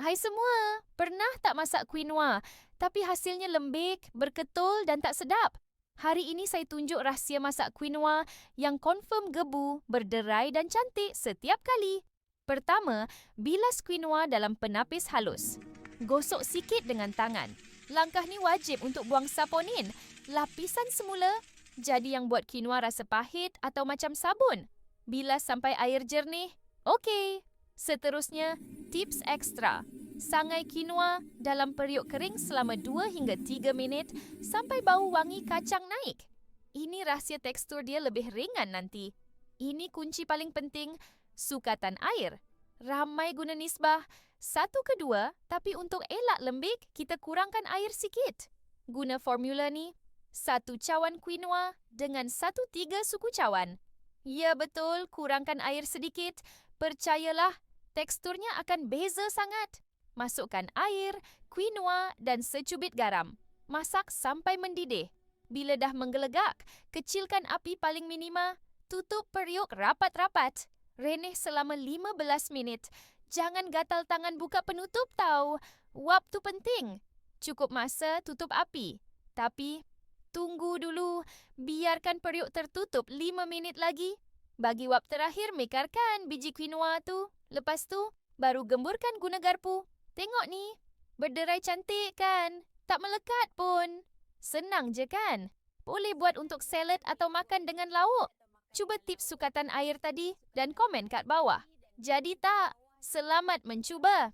Hai semua, pernah tak masak quinoa tapi hasilnya lembik, berketul dan tak sedap? Hari ini saya tunjuk rahsia masak quinoa yang confirm gebu, berderai dan cantik setiap kali. Pertama, bilas quinoa dalam penapis halus. Gosok sikit dengan tangan. Langkah ni wajib untuk buang saponin. Lapisan semula jadi yang buat quinoa rasa pahit atau macam sabun. Bilas sampai air jernih. Okey. Seterusnya, tips ekstra. Sangai quinoa dalam periuk kering selama 2 hingga 3 minit sampai bau wangi kacang naik. Ini rahsia tekstur dia lebih ringan nanti. Ini kunci paling penting, sukatan air. Ramai guna nisbah 1:2, tapi untuk elak lembik, kita kurangkan air sikit. Guna formula ni, 1 cawan quinoa dengan 1/3 suku cawan. Ya betul, kurangkan air sedikit. Percayalah, teksturnya akan beza sangat. Masukkan air, quinoa dan secubit garam. Masak sampai mendidih. Bila dah menggelegak, kecilkan api paling minima. Tutup periuk rapat-rapat. Renih selama 15 minit. Jangan gatal tangan buka penutup tau. Wap tu penting. Cukup masa tutup api. Tapi, tunggu dulu. Biarkan periuk tertutup 5 minit lagi. Bagi wap terakhir, mekarkan biji quinoa tu. Lepas tu, baru gemburkan guna garpu. Tengok ni, berderai cantik kan? Tak melekat pun. Senang je kan? Boleh buat untuk salad atau makan dengan lauk. Cuba tips sukatan air tadi dan komen kat bawah. Jadi tak? Selamat mencuba!